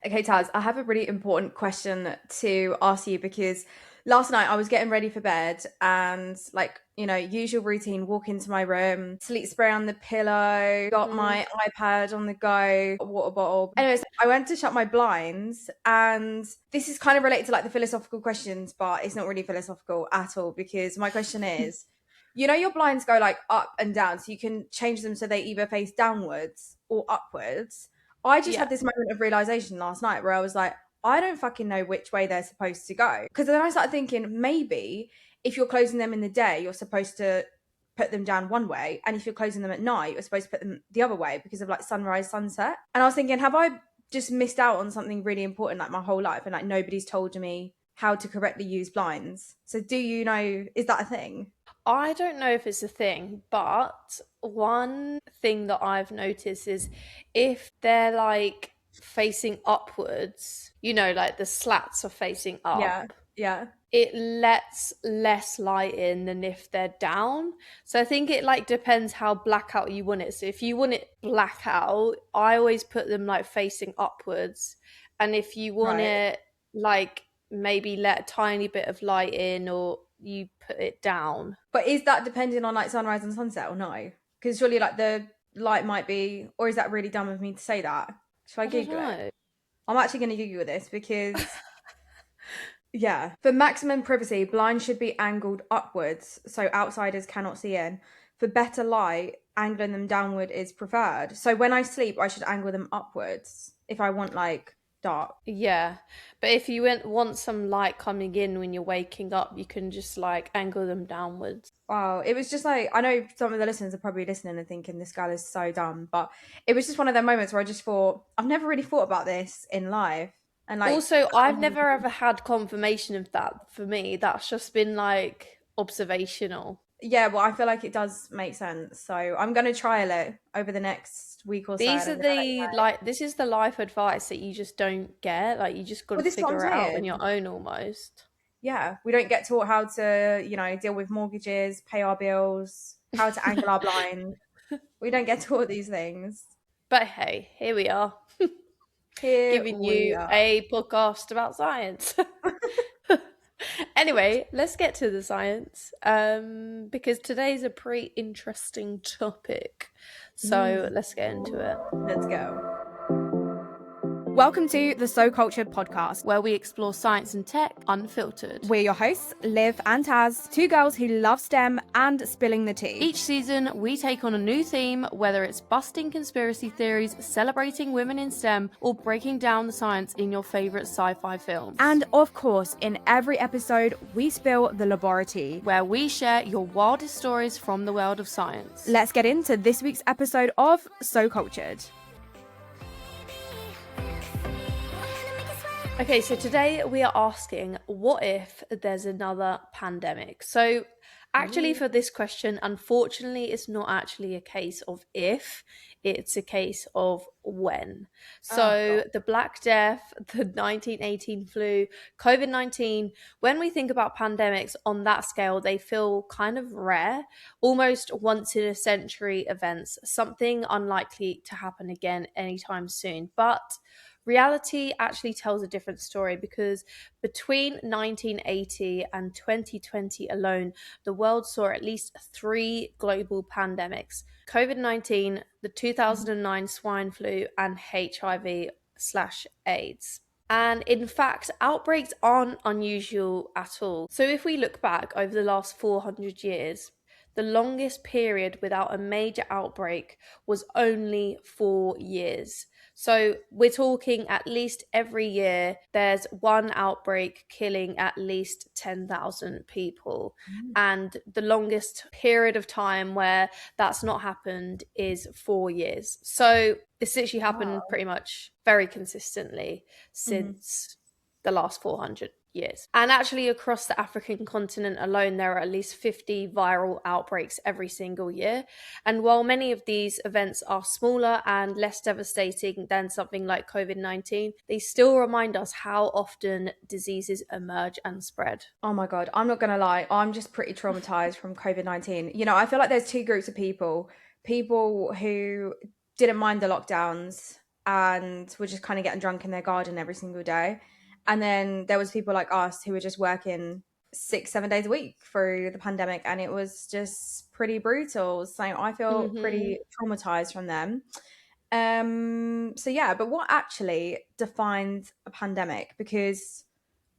Okay, Taz, I have a really important question to ask you because last night I was getting ready for bed and, usual routine, walk into my room, sleep spray on the pillow, got Mm. my iPad on the go, a water bottle. Anyways, I went to shut my blinds, and this is kind of related to like the philosophical questions, but it's not really philosophical at all because my question is, your blinds go like up and down, so you can change them so they either face downwards or upwards. I just Yeah. had this moment of realization last night where I was like, I don't fucking know which way they're supposed to go. Because then I started thinking maybe if you're closing them in the day, you're supposed to put them down one way. And if you're closing them at night, you're supposed to put them the other way because of like sunrise, sunset. And I was thinking, have I just missed out on something really important like my whole life and like nobody's told me how to correctly use blinds? So do you know, is that a thing? I don't know if it's a thing, but one thing that I've noticed is if they're like facing upwards, like the slats are facing Yeah. up, Yeah. it lets less light in than if they're down. So I think it like depends how blackout you want it. So if you want it blackout, I always put them like facing upwards. And if you want Right. it like maybe let a tiny bit of light in or you put it down. But is that depending on like sunrise and sunset or no? Because surely like the light might be, or is that really dumb of me to say that? Should I I don't Google it? know. I'm actually going to Google this because, yeah, for maximum privacy, blinds should be angled upwards so outsiders cannot see in. For better light, angling them downward is preferred. So when I sleep, I should angle them upwards if I want like dark. Yeah, but if you want some light coming in when you're waking up, you can just like angle them downwards. Wow, it was just like, I know some of the listeners are probably listening and thinking this girl is so dumb, but it was just one of them moments where I just thought, I've never really thought about this in life. And like, Also, I've never ever had confirmation of that for me. That's just been like observational. yeah, well, I feel like it does make sense. So I'm going to trial it over the next week or so. And These I'm are going to let you the know. like this is the life advice that you just don't get. Like you just got Well, to this is what I'm figure it out on saying. your own almost. Yeah, we don't get taught how to, deal with mortgages, pay our bills, how to angle our blind. We don't get taught these things. But hey, here we are, Here giving we you are. a podcast about science. Anyway, let's get to the science because today's a pretty interesting topic. So let's get into it. Let's go. Welcome to the So Cultured podcast, Where we explore science and tech unfiltered. we're your hosts, Liv and Taz, two girls who love STEM and spilling the tea. Each season, we take on a new theme, whether it's busting conspiracy theories, celebrating women in STEM, or breaking down the science in your favourite sci-fi films. And of course, in every episode, we spill the laboratory, where we share your wildest stories from the world of science. Let's get into this week's episode of So Cultured. Okay, so today we are asking, what if there's another pandemic? So actually for this question, unfortunately, it's not actually a case of if, it's a case of when. So the Black Death, the 1918 flu, COVID-19, when we think about pandemics on that scale, they feel kind of rare, almost once in a century events, something unlikely to happen again anytime soon. But reality actually tells a different story because between 1980 and 2020 alone, the world saw at least 3 global pandemics: COVID-19, the 2009 swine flu, and HIV/AIDS. And in fact, outbreaks aren't unusual at all. So if we look back over the last 400 years, the longest period without a major outbreak was only 4 years. So we're talking at least every year there's one outbreak killing at least 10,000 people. And the longest period of time where that's not happened is 4 years. So it's literally happened pretty much very consistently since the last 400 years. And actually across the African continent alone, there are at least 50 viral outbreaks every single year. And while many of these events are smaller and less devastating than something like COVID-19, they still remind us how often diseases emerge and spread. Oh my God, I'm not going to lie. I'm just pretty traumatized from COVID-19. I feel like there's two groups of people who didn't mind the lockdowns and were just kind of getting drunk in their garden every single day. And then there was people like us who were just working 6-7 days a week through the pandemic, and it was just pretty brutal. So I feel Mm-hmm. pretty traumatized from them. So yeah, but what actually defines a pandemic? Because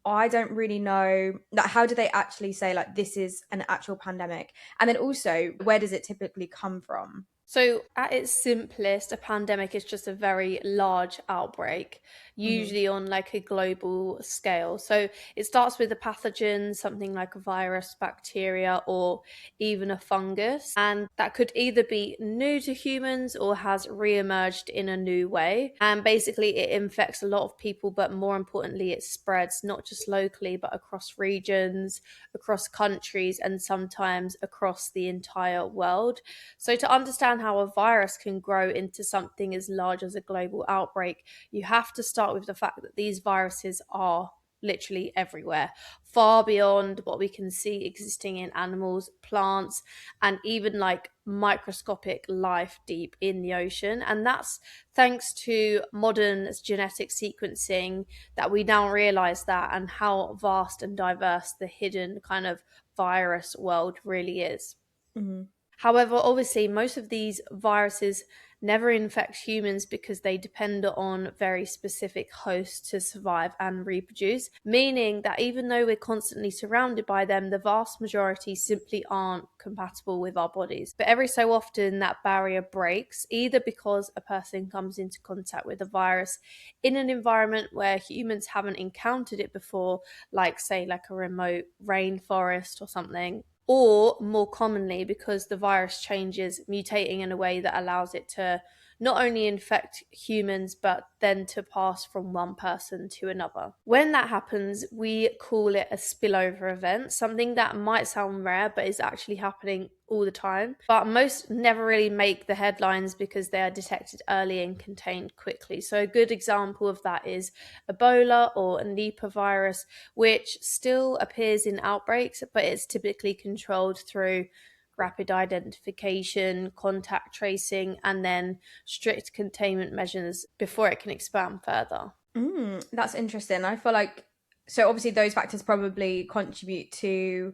I don't really know, like, how do they actually say like this is an actual pandemic? And then also, where does it typically come from? So, at its simplest, a pandemic is just a very large outbreak, Hmm. usually on like a global scale. So, it starts with a pathogen, something like a virus, bacteria, or even a fungus. And that could either be new to humans or has re emerged in a new way. And basically, it infects a lot of people, but more importantly, it spreads not just locally, but across regions, across countries, and sometimes across the entire world. So, to understand how a virus can grow into something as large as a global outbreak, you have to start with the fact that these viruses are literally everywhere, far beyond what we can see existing in animals, plants, and even like microscopic life deep in the ocean. And that's thanks to modern genetic sequencing that we now realize that, and how vast and diverse the hidden kind of virus world really is. Hmm. However, obviously, most of these viruses never infect humans because they depend on very specific hosts to survive and reproduce, meaning that even though we're constantly surrounded by them, the vast majority simply aren't compatible with our bodies. But every so often, that barrier breaks, either because a person comes into contact with a virus in an environment where humans haven't encountered it before, like, say, like a remote rainforest or something, or more commonly because the virus changes, mutating in a way that allows it to not only infect humans but then to pass from one person to another. When that happens, we call it a spillover event, something that might sound rare but is actually happening all the time. But most never really make the headlines because they are detected early and contained quickly. So a good example of that is Ebola or Nipah virus, which still appears in outbreaks, but it's typically controlled through rapid identification, contact tracing, and then strict containment measures before it can expand further. That's interesting. I feel like, so obviously those factors probably contribute to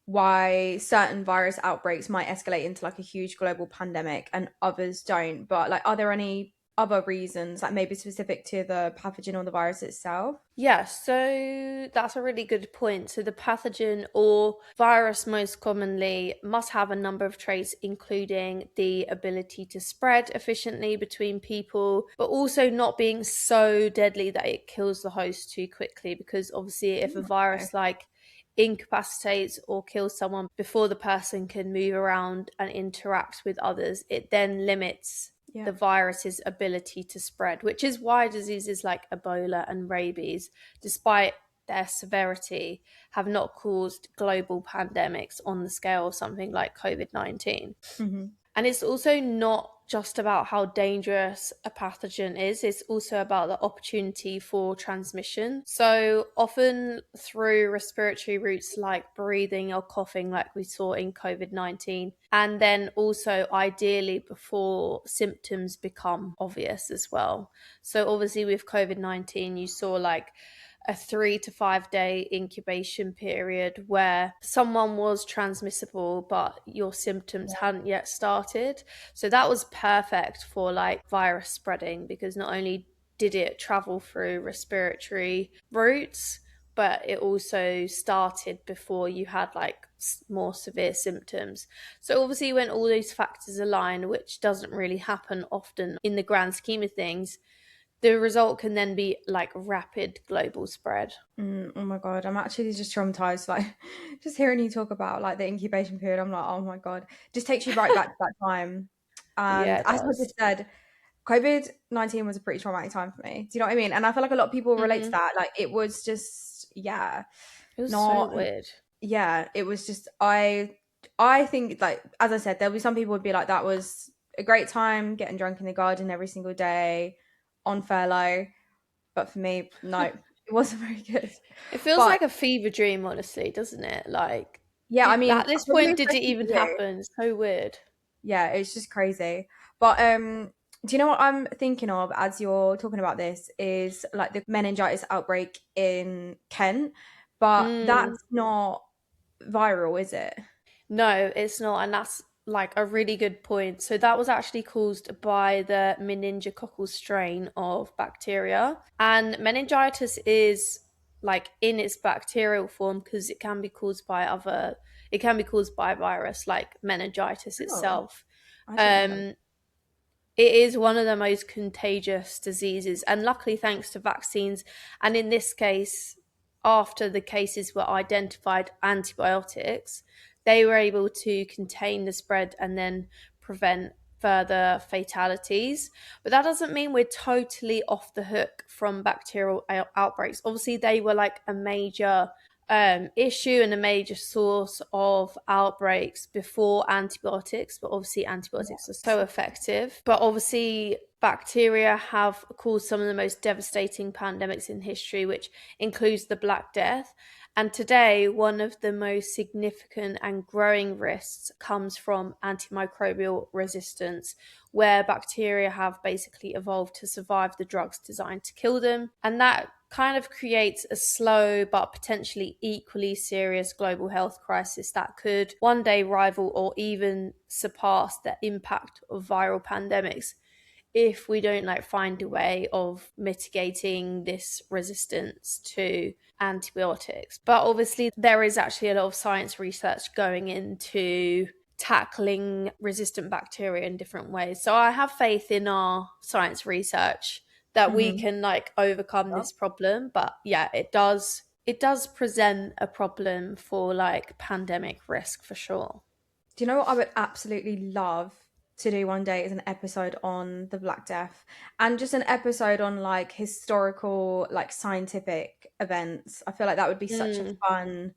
why certain virus outbreaks might escalate into like a huge global pandemic and others don't. But like, are there any other reasons, like maybe specific to the pathogen or the virus itself? Yeah, so that's a really good point. So the pathogen or virus most commonly must have a number of traits, including the ability to spread efficiently between people, but also not being so deadly that it kills the host too quickly. Because obviously, if a Okay. virus like incapacitates or kills someone before the person can move around and interact with others, it then limits Yeah. the virus's ability to spread, which is why diseases like Ebola and rabies, despite their severity, have not caused global pandemics on the scale of something like COVID-19. Hmm. And it's also not just about how dangerous a pathogen is, it's also about the opportunity for transmission. So, often through respiratory routes like breathing or coughing, like we saw in COVID-19, and then also ideally before symptoms become obvious as well. So, obviously, with COVID-19, you saw like a 3 to 5 day incubation period where someone was transmissible but your symptoms hadn't yet started. So that was perfect for like virus spreading because not only did it travel through respiratory routes, but it also started before you had like more severe symptoms. So obviously when all these factors align, which doesn't really happen often in the grand scheme of things, the result can then be like rapid global spread. Oh my god, I'm actually just traumatized. Like, just hearing you talk about like the incubation period, I'm like, oh my god, just takes you right back to that time. Yeah, And it as I does. just said, COVID-19 was a pretty traumatic time for me. Do you know what I mean? And I feel like a lot of people relate to Hmm. that. Like, it was just, yeah, It was so not, weird. yeah, it was just, I think, like, as I said, there'll be some people would be like, that was a great time getting drunk in the garden every single day on furlough. But for me, no, it wasn't very good. It feels But like a fever dream, honestly, doesn't it? Like, yeah, I mean, at this probably point, did it especially even for you. happen? So weird. Yeah, it's just crazy. But Do you know what I'm thinking of as you're talking about this is like the meningitis outbreak in Kent, but Mm. that's not viral, is it? No, it's not, and that's like a really good point. So that was actually caused by the meningococcal strain of bacteria, and meningitis is like in its bacterial form because it can be caused by a virus like meningitis Oh, itself. I didn't know that. Um, it is one of the most contagious diseases, and luckily, thanks to vaccines, and in this case, after the cases were identified, antibiotics, they were able to contain the spread and then prevent further fatalities. But that doesn't mean we're totally off the hook from bacterial outbreaks. Obviously, they were like a major issue and a major source of outbreaks before antibiotics, but obviously antibiotics are so effective. But obviously, bacteria have caused some of the most devastating pandemics in history, which includes the Black Death. And today, one of the most significant and growing risks comes from antimicrobial resistance, where bacteria have basically evolved to survive the drugs designed to kill them. And that kind of creates a slow but potentially equally serious global health crisis that could one day rival or even surpass the impact of viral pandemics if we don't like find a way of mitigating this resistance to antibiotics. But obviously there is actually a lot of science research going into tackling resistant bacteria in different ways. So I have faith in our science research that we Mm-hmm. can like overcome this problem. But yeah, it does present a problem for like pandemic risk for sure. Do you know what I would absolutely love to do one day is an episode on the Black Death and just an episode on like historical, like scientific events. I feel like that would be such a Mm. fun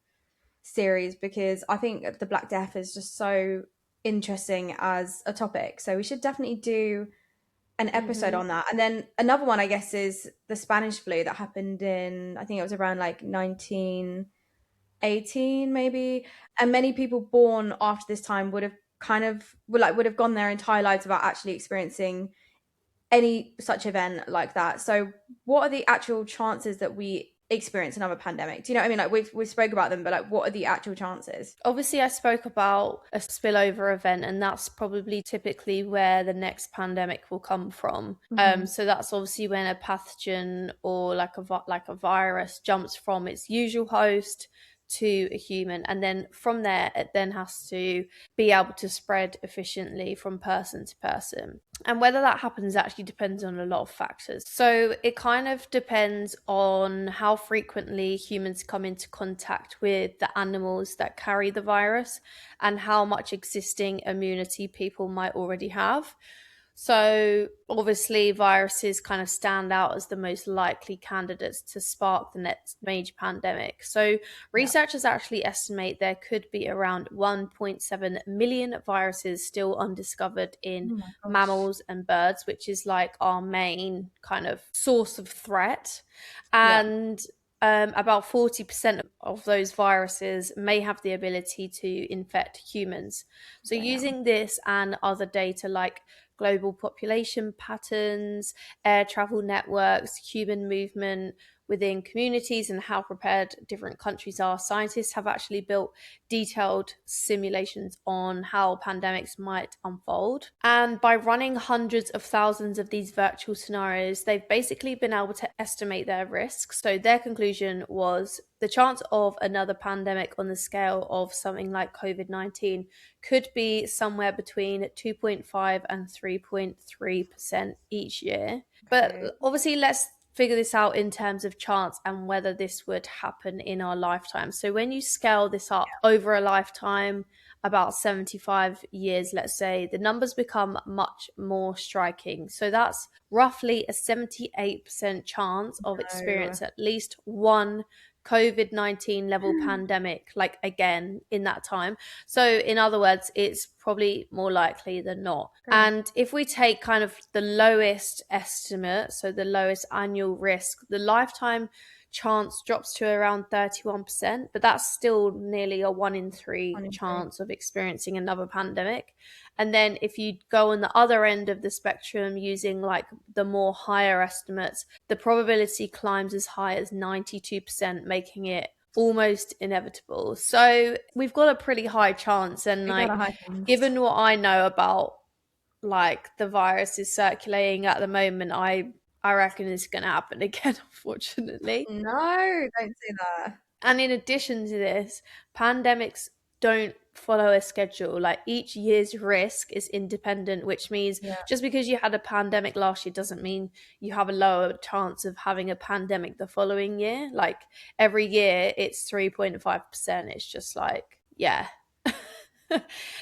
series because I think the Black Death is just so interesting as a topic. So we should definitely do an episode Hmm. on that. And then another one, I guess, is the Spanish flu that happened in, I think it was around like 1918, maybe. And many people born after this time would have would have gone their entire lives without actually experiencing any such event like that. So what are the actual chances that we experience another pandemic? Do you know what I mean? Like we spoke about them, but like what are the actual chances? Obviously, I spoke about a spillover event, and that's probably typically where the next pandemic will come from. Hmm. So that's obviously when a pathogen or like a virus jumps from its usual host to a human, and then from there it then has to be able to spread efficiently from person to person. And whether that happens actually depends on a lot of factors. So it kind of depends on how frequently humans come into contact with the animals that carry the virus and how much existing immunity people might already have. So, obviously, viruses kind of stand out as the most likely candidates to spark the next major pandemic. So, Yeah. researchers actually estimate there could be around 1.7 million viruses still undiscovered in Oh my gosh. mammals and birds, which is like our main kind of source of threat. Yeah. And about 40% of those viruses may have the ability to infect humans. So, Damn. using this and other data like global population patterns, air travel networks, human movement within communities, and how prepared different countries are, scientists have actually built detailed simulations on how pandemics might unfold. And by running hundreds of thousands of these virtual scenarios, they've basically been able to estimate their risks. So their conclusion was the chance of another pandemic on the scale of something like COVID-19 could be somewhere between 2.5 and 3.3% each year. But Okay. obviously, let's figure this out in terms of chance and whether this would happen in our lifetime. So when you scale this up over a lifetime, about 75 years, let's say, the numbers become much more striking. So that's roughly a 78% chance of No. experience at least one COVID-19 level pandemic, like again in that time. So, in other words, it's probably more likely than not. Crazy. And if we take kind of the lowest estimate, so the lowest annual risk, the lifetime chance drops to around 31%, but that's still nearly a 1 in 3 1 in 3. chance of experiencing another pandemic. And then if you go on the other end of the spectrum using like the more higher estimates, the probability climbs as high as 92%, making it almost inevitable. So we've got a pretty high chance, and We got like a high chance. given what I know about like the virus is circulating at the moment, I reckon it's going to happen again, unfortunately. No, don't say that. And in addition to this, pandemics don't follow a schedule. Like each year's risk is independent, which means Yeah. just because you had a pandemic last year doesn't mean you have a lower chance of having a pandemic the following year. Like every year it's 3.5%. It's just like, yeah.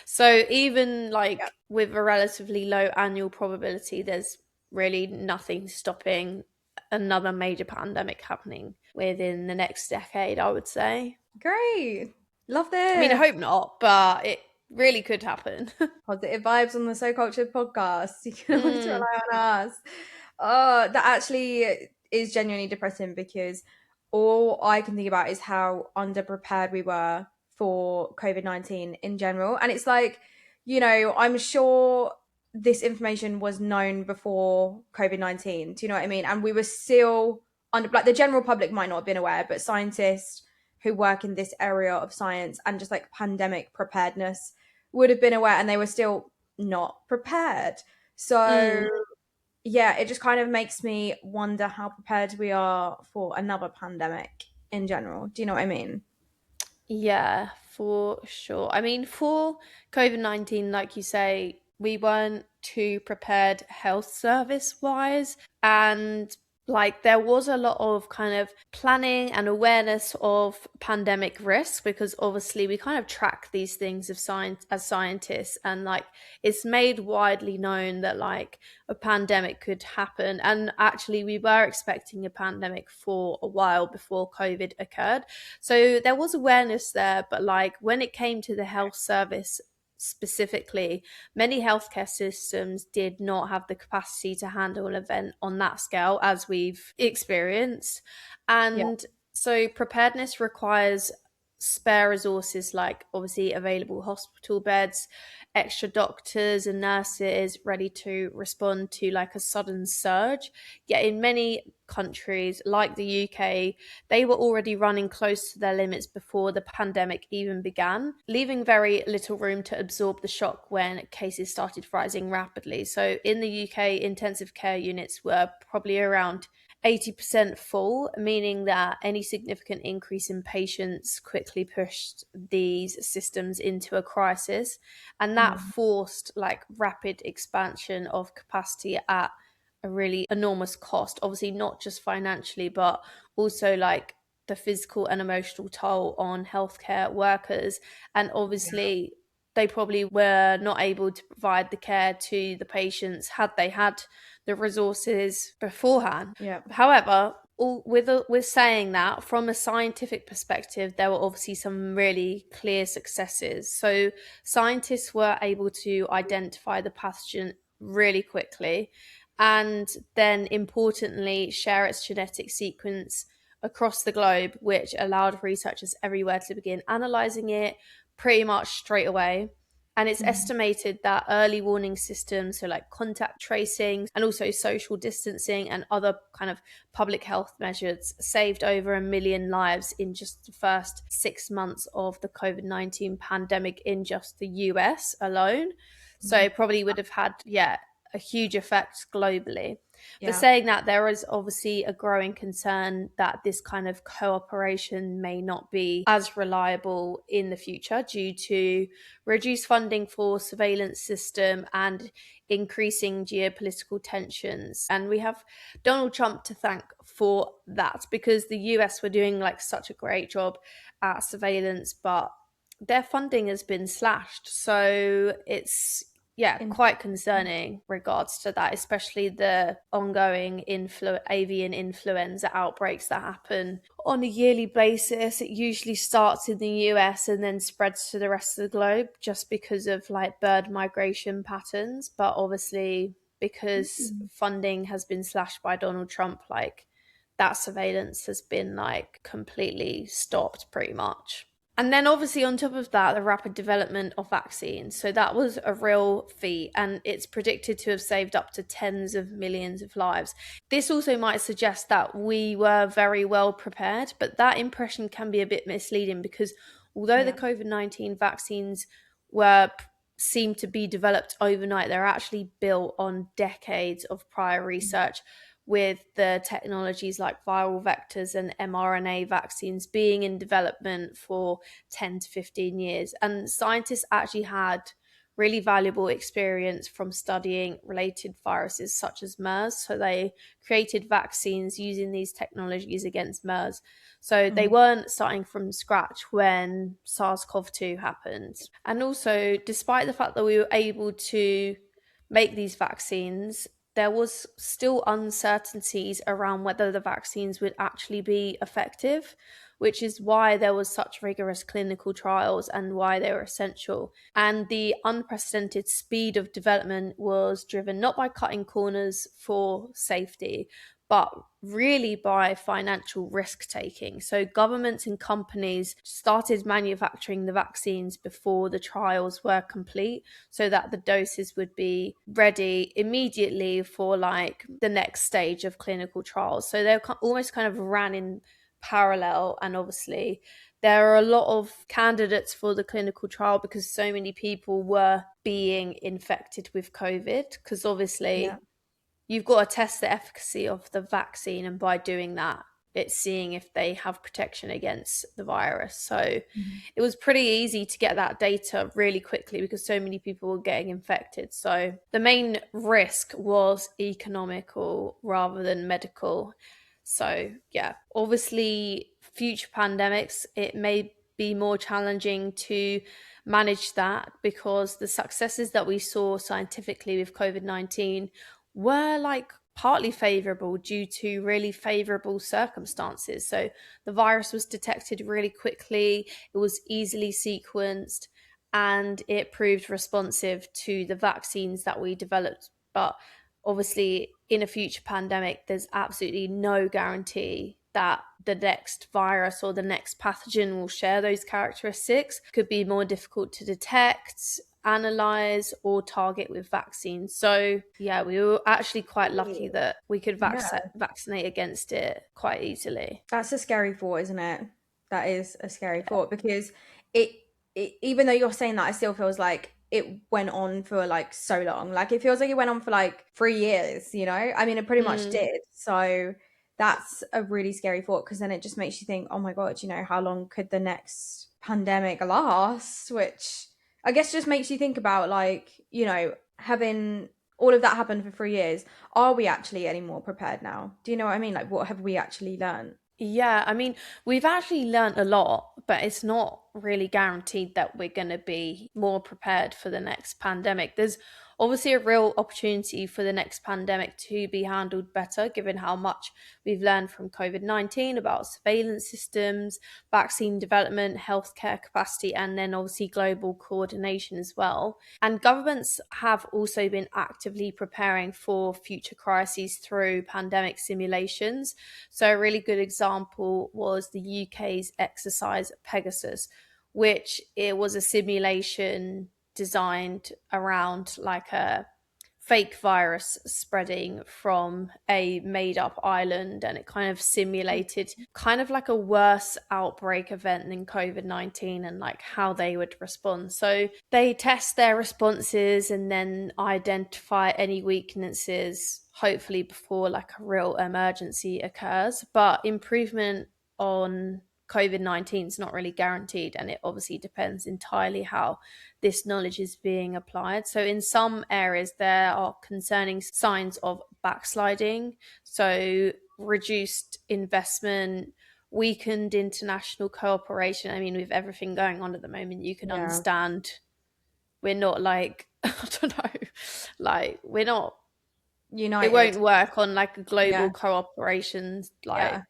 So even like with a relatively low annual probability, there's really nothing stopping another major pandemic happening within the next decade, I would say. Great. Love this. I mean, I hope not, but it really could happen. Positive vibes on the So Cultured podcast. You can always rely on us. Oh, that actually is genuinely depressing, because all I can think about is how underprepared we were for COVID-19 in general. And it's like, I'm sure this information was known before COVID-19. Do you know what I mean? And we were still under, like, the general public might not have been aware, but scientists who work in this area of science and just like pandemic preparedness would have been aware, and they were still not prepared. So yeah, it just kind of makes me wonder how prepared we are for another pandemic in general. Do you know what I mean? Yeah, for sure. I mean, for COVID-19, like you say, we weren't too prepared health service wise. And like there was a lot of kind of planning and awareness of pandemic risk, because obviously we kind of track these things of science as scientists, and like it's made widely known that like a pandemic could happen. And actually we were expecting a pandemic for a while before COVID occurred. So there was awareness there, but like when it came to the health service specifically, many healthcare systems did not have the capacity to handle an event on that scale as we've experienced. And so preparedness requires spare resources, like obviously available hospital beds, extra doctors and nurses ready to respond to like a sudden surge. Yet in many countries like the UK, they were already running close to their limits before the pandemic even began, leaving very little room to absorb the shock when cases started rising rapidly. So in the UK, intensive care units were probably around 80% full, meaning that any significant increase in patients quickly pushed these systems into a crisis. And that forced like rapid expansion of capacity at a really enormous cost. Obviously, not just financially, but also like the physical and emotional toll on healthcare workers. And obviously, they probably were not able to provide the care to the patients had they had the resources beforehand. Yeah. However, with saying that, from a scientific perspective, there were obviously some really clear successes. So scientists were able to identify the pathogen really quickly, and then importantly share its genetic sequence across the globe, which allowed researchers everywhere to begin analysing it pretty much straight away. And it's estimated that early warning systems, so like contact tracing and also social distancing and other kind of public health measures, saved over 1 million lives in just the first 6 months of the COVID-19 pandemic in just the US alone. So it probably would have had, a huge effect globally. But saying that, there is obviously a growing concern that this kind of cooperation may not be as reliable in the future due to reduced funding for surveillance system and increasing geopolitical tensions. And we have Donald Trump to thank for that, because the US were doing like such a great job at surveillance, but their funding has been slashed. So it's quite concerning regards to that, especially the ongoing avian influenza outbreaks that happen on a yearly basis. It usually starts in the US and then spreads to the rest of the globe just because of like bird migration patterns. But obviously, because funding has been slashed by Donald Trump, like that surveillance has been like completely stopped pretty much. And then obviously on top of that, the rapid development of vaccines. So that was a real feat, and it's predicted to have saved up to tens of millions of lives. This also might suggest that we were very well prepared, but that impression can be a bit misleading because although the COVID-19 vaccines were seem to be developed overnight, they're actually built on decades of prior research, with the technologies like viral vectors and mRNA vaccines being in development for 10 to 15 years. And scientists actually had really valuable experience from studying related viruses such as MERS. So they created vaccines using these technologies against MERS. So they weren't starting from scratch when SARS-CoV-2 happened. And also, despite the fact that we were able to make these vaccines, there was still uncertainties around whether the vaccines would actually be effective, which is why there was such rigorous clinical trials and why they were essential. And the unprecedented speed of development was driven not by cutting corners for safety, but really by financial risk taking. So governments and companies started manufacturing the vaccines before the trials were complete so that the doses would be ready immediately for like the next stage of clinical trials. So they almost kind of ran in parallel, and obviously there are a lot of candidates for the clinical trial because so many people were being infected with COVID, because obviously you've got to test the efficacy of the vaccine, and by doing that, it's seeing if they have protection against the virus. So it was pretty easy to get that data really quickly because so many people were getting infected. So the main risk was economical rather than medical. So yeah, obviously future pandemics, it may be more challenging to manage that because the successes that we saw scientifically with COVID-19 were like partly favorable due to really favorable circumstances. So the virus was detected really quickly, it was easily sequenced, and it proved responsive to the vaccines that we developed. But obviously, in a future pandemic, there's absolutely no guarantee that the next virus or the next pathogen will share those characteristics. It could be more difficult to detect, analyze, or target with vaccines. So yeah, we were actually quite lucky that we could vaccinate against it quite easily. That's a scary thought, isn't it? That is a scary thought because it, even though you're saying that, it still feels like it went on for like so long. Like it feels like it went on for like 3 years, you know? I mean, it pretty much did. So that's a really scary thought because then it just makes you think, oh my God, you know, how long could the next pandemic last? Which I guess just makes you think about like, you know, having all of that happen for 3 years. Are we actually any more prepared now? Do you know what I mean? Like, what have we actually learned? Yeah, I mean, we've actually learnt a lot, but it's not really guaranteed that we're going to be more prepared for the next pandemic. There's obviously a real opportunity for the next pandemic to be handled better, given how much we've learned from COVID-19 about surveillance systems, vaccine development, healthcare capacity, and then obviously global coordination as well. And governments have also been actively preparing for future crises through pandemic simulations. So a really good example was the UK's exercise Pegasus, which it was a simulation designed around like a fake virus spreading from a made-up island, and it kind of simulated kind of like a worse outbreak event than COVID-19 and like how they would respond. So they test their responses and then identify any weaknesses, hopefully before like a real emergency occurs. But improvement on COVID-19 is not really guaranteed, and it obviously depends entirely how this knowledge is being applied. So in some areas there are concerning signs of backsliding, so reduced investment, weakened international cooperation. I mean, with everything going on at the moment, you can understand we're not like I don't know, like we're not United. It won't work on like a global cooperation, like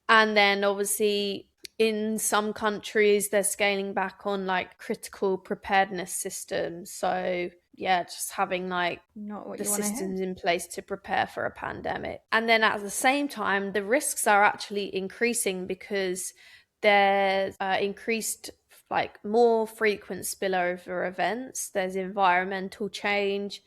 and then obviously in some countries they're scaling back on like critical preparedness systems. So yeah, just having like the systems in place to prepare for a pandemic. And then at the same time, the risks are actually increasing because there's increased, like more frequent spillover events, there's environmental change,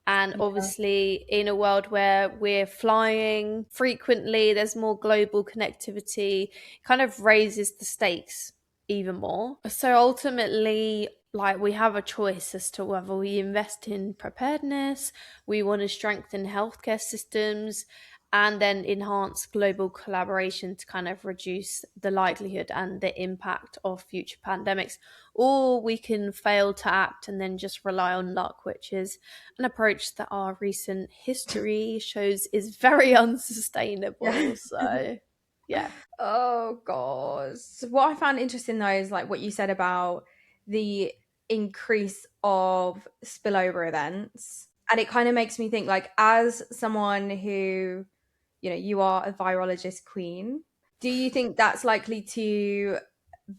and Yeah. obviously in a world where we're flying frequently, there's more global connectivity, kind of raises the stakes even more. So ultimately, like, we have a choice as to whether we invest in preparedness, we want to strengthen healthcare systems, and then enhance global collaboration to kind of reduce the likelihood and the impact of future pandemics. Or we can fail to act and then just rely on luck, which is an approach that our recent history shows is very unsustainable. So, yeah. Oh gosh. What I found interesting though is like what you said about the increase of spillover events. And it kind of makes me think, like, as someone who, you are a virologist queen, do you think that's likely to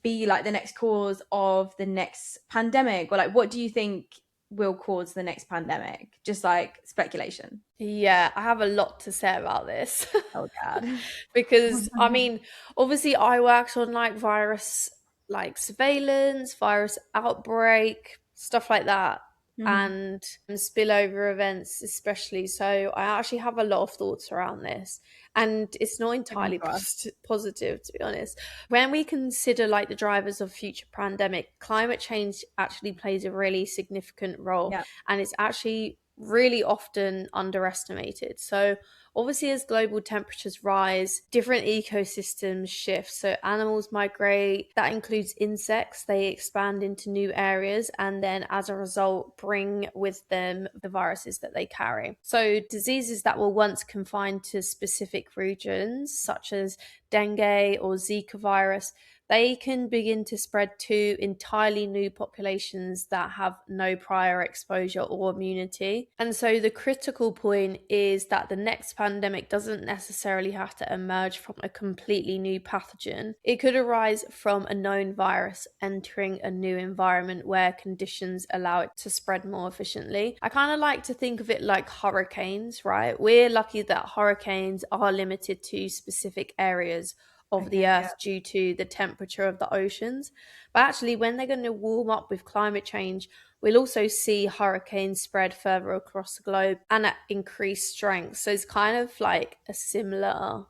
be like the next cause of the next pandemic? Or like what do you think will cause the next pandemic? Just like speculation. Yeah, I have a lot to say about this. Oh God. Because I mean, obviously I worked on like virus, like surveillance, virus outbreak, stuff like that, Mhm. and spillover events especially. So I actually have a lot of thoughts around this, and it's not Oh entirely gosh. positive, to be honest. When we consider like the drivers of future pandemic, climate change actually plays a really significant role, Yeah. and it's actually really often underestimated. So obviously, as global temperatures rise, different ecosystems shift. So animals migrate, that includes insects, they expand into new areas, and then as a result, bring with them the viruses that they carry. So diseases that were once confined to specific regions, such as dengue or Zika virus, they can begin to spread to entirely new populations that have no prior exposure or immunity. And so the critical point is that the next pandemic doesn't necessarily have to emerge from a completely new pathogen. It could arise from a known virus entering a new environment where conditions allow it to spread more efficiently. I kind of like to think of it like hurricanes, right? We're lucky that hurricanes are limited to specific areas of the Okay. Yeah. earth due to the temperature of the oceans. But actually, when they're going to warm up with climate change, we'll also see hurricanes spread further across the globe and at increased strength. So it's kind of like a similar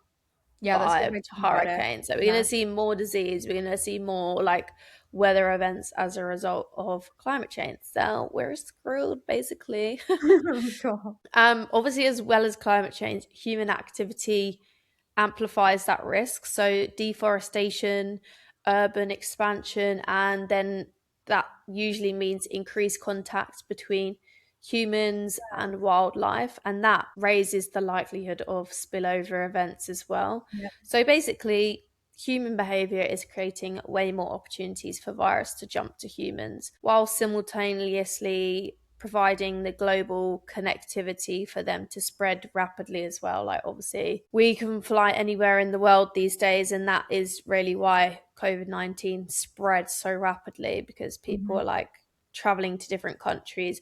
Yeah, that's a good vibe way to to think about it. hurricanes. So we're going Yeah. to see more disease, we're going to see more like weather events as a result of climate change. So we're screwed, basically. Oh God. Obviously, as well as climate change, human activity amplifies that risk. So deforestation, urban expansion, and then that usually means increased contact between humans and wildlife, and that raises the likelihood of spillover events as well. Yeah. So basically, human behavior is creating way more opportunities for virus to jump to humans, while simultaneously providing the global connectivity for them to spread rapidly as well. Like, obviously, we can fly anywhere in the world these days, and that is really why COVID-19 spread so rapidly, because people Mhm. are like traveling to different countries.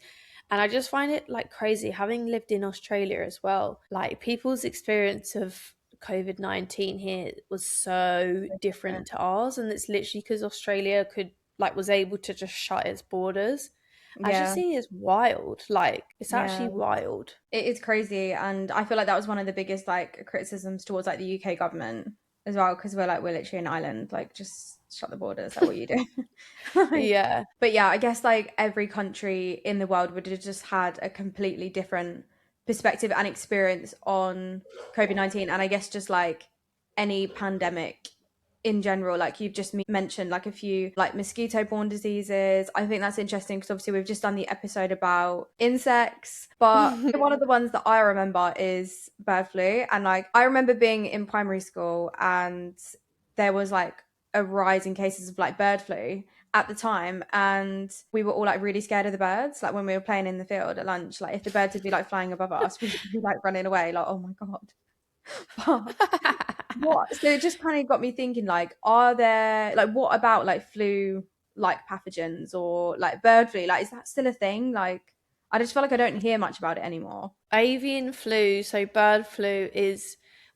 And I just find it like crazy, having lived in Australia as well. Like, people's experience of COVID-19 here was so So different. different to ours, and it's literally because Australia was able to just shut its borders. I just Yeah. think it's wild. Like, it's Yeah. actually wild. It is crazy, and I feel like that was one of the biggest like criticisms towards like the UK government as well, because we're literally an island. Like, just shut the borders. Like, what you do? Like, Yeah. but yeah, I guess like every country in the world would have just had a completely different perspective and experience on COVID-19, and I guess just like any pandemic in general, like you've just mentioned like a few like mosquito-borne diseases. I think that's interesting because obviously we've just done the episode about insects, but one of the ones that I remember is bird flu. And like I remember being in primary school and there was like a rise in cases of like bird flu at the time, and we were all like really scared of the birds. Like when we were playing in the field at lunch, like if the birds would be like flying above us, we'd be like running away like, oh my god. But what? So it just kind of got me thinking, like, are there like what about like flu like pathogens or like bird flu? Like, is that still a thing? Like, I just feel like I don't hear much about it anymore. Avian flu, so bird flu, is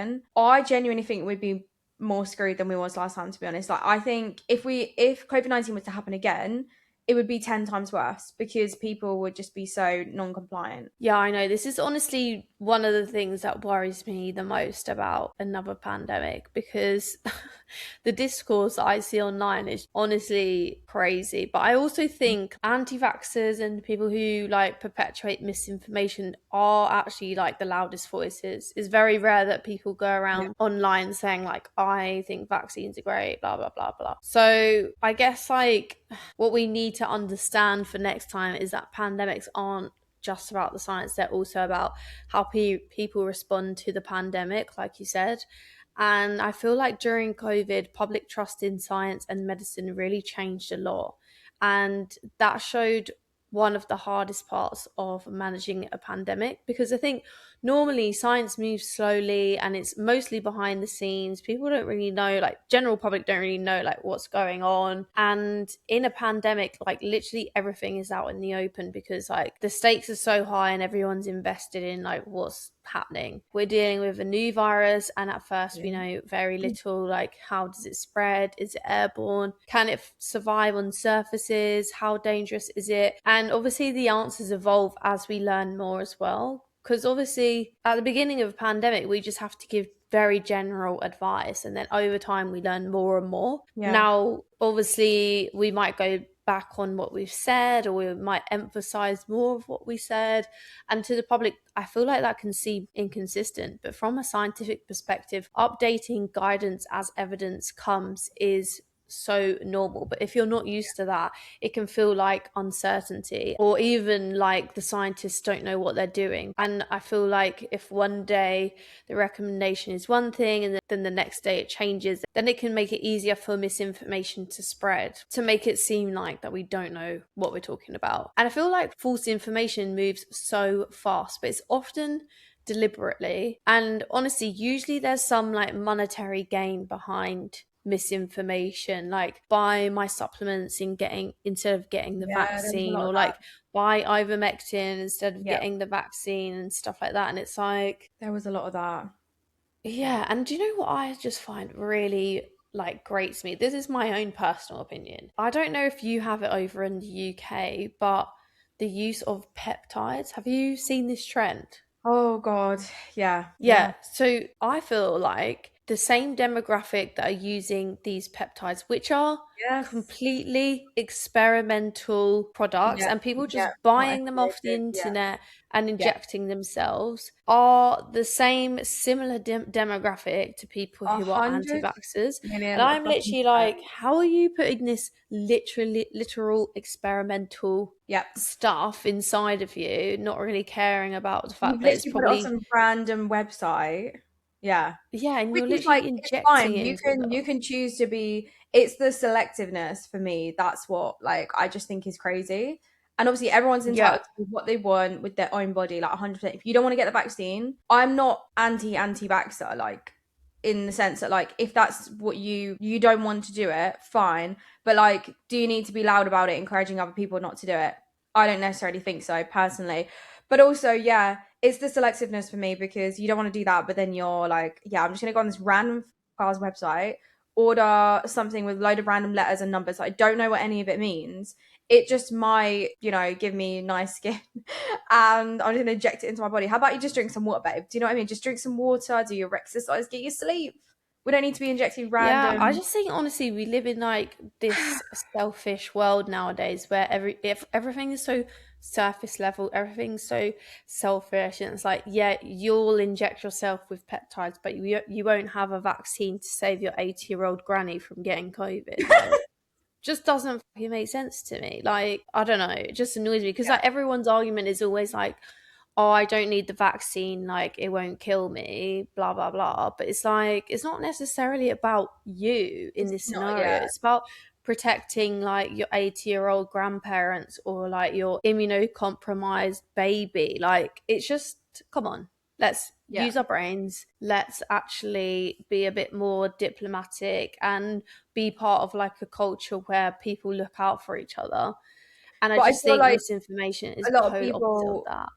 happen, I genuinely think we'd be more screwed than we was last time, to be honest. Like, I think if COVID-19 was to happen again, it would be 10 times worse because people would just be so non-compliant. Yeah, I know. This is honestly one of the things that worries me the most about another pandemic, because the discourse that I see online is honestly crazy. But I also think anti-vaxxers and people who like perpetuate misinformation are actually like the loudest voices. It's very rare that people go around online saying like, I think vaccines are great, blah, blah, blah, blah. So I guess like what we need to understand for next time is that pandemics aren't just about the science, they're also about how people respond to the pandemic, like you said. And I feel like during COVID, public trust in science and medicine really changed a lot. And that showed one of the hardest parts of managing a pandemic, because I think normally science moves slowly and it's mostly behind the scenes. People don't really know, like general public don't really know like what's going on. And in a pandemic, like literally everything is out in the open because like the stakes are so high and everyone's invested in like what's happening. We're dealing with a new virus, and at first we know very little, like how does it spread? Is it airborne? Can it survive on surfaces? How dangerous is it? And obviously the answers evolve as we learn more as well, because obviously at the beginning of a pandemic we just have to give very general advice, and then over time we learn more and more. Now obviously we might go back on what we've said, or we might emphasize more of what we said, and to the public I feel like that can seem inconsistent. But from a scientific perspective, updating guidance as evidence comes is so normal. But if you're not used to that, it can feel like uncertainty, or even like the scientists don't know what they're doing. And I feel like if one day the recommendation is one thing and then the next day it changes, then it can make it easier for misinformation to spread, to make it seem like that we don't know what we're talking about. And I feel like false information moves so fast, but it's often deliberately. And honestly, usually there's some like monetary gain behind misinformation, like buy my supplements instead of getting the Yeah, there was a vaccine, lot of or that. like buy ivermectin instead of Yeah, getting the vaccine and stuff like that. And it's like, there was a lot of that. yeah. And do you know what I just find really like grates me? This is my own personal opinion. I don't know if you have it over in the UK, but the use of peptides, have you seen this trend? Oh God, yeah, Yeah, so I feel like the same demographic that are using these peptides, which are yes, completely experimental products, yeah, and people just yeah, not buying them off the affiliated. Yeah, internet and yeah, injecting themselves, are the same similar demographic to people a who are hundred anti-vaxxers. And million I'm fucking literally percent. like, how are you putting this literal experimental Yep. stuff inside of you, not really caring about the You've fact that it's literally put it on probably, some random website. Yeah. yeah, and Which you're is like, literally it's injecting fine. it You into can yourself. choose to be, it's the selectiveness for me. That's what like I just think is crazy. And obviously everyone's Yeah. entitled to do what they want with their own body, like 100%. If you don't want to get the vaccine, I'm not anti-vaxxer, like in the sense that like if that's what you don't want to do it, fine. But like, do you need to be loud about it, encouraging other people not to do it? I don't necessarily think so personally. But also, yeah, it's the selectiveness for me because you don't want to do that, but then you're like, yeah, I'm just gonna go on this random car's website, order something with a load of random letters and numbers. I don't know what any of it means. It just might, give me nice skin, and I'm just gonna inject it into my body. How about you just drink some water, babe? Do you know what I mean? Just drink some water, do your exercise, get your sleep. We don't need to be injecting Yeah, I random. just think honestly we live in like this selfish world nowadays where if everything is so surface level, everything's so selfish, and it's like, yeah, you'll inject yourself with peptides, but you won't have a vaccine to save your 80-year-old granny from getting COVID. Like, just doesn't fucking make sense to me. Like, I don't know, it just annoys me because Yeah, like everyone's argument is always like, oh, I don't need the vaccine, like it won't kill me, blah blah blah. But it's like, it's not necessarily about you in it's this not. scenario. Yeah, It's about protecting like your 80-year-old grandparents or like your immunocompromised baby. Like, it's just, come on, let's yeah. use our brains. Let's actually be a bit more diplomatic and be part of like a culture where people look out for each other. And I But I just feel think like misinformation is a lot of polar opposite of people that.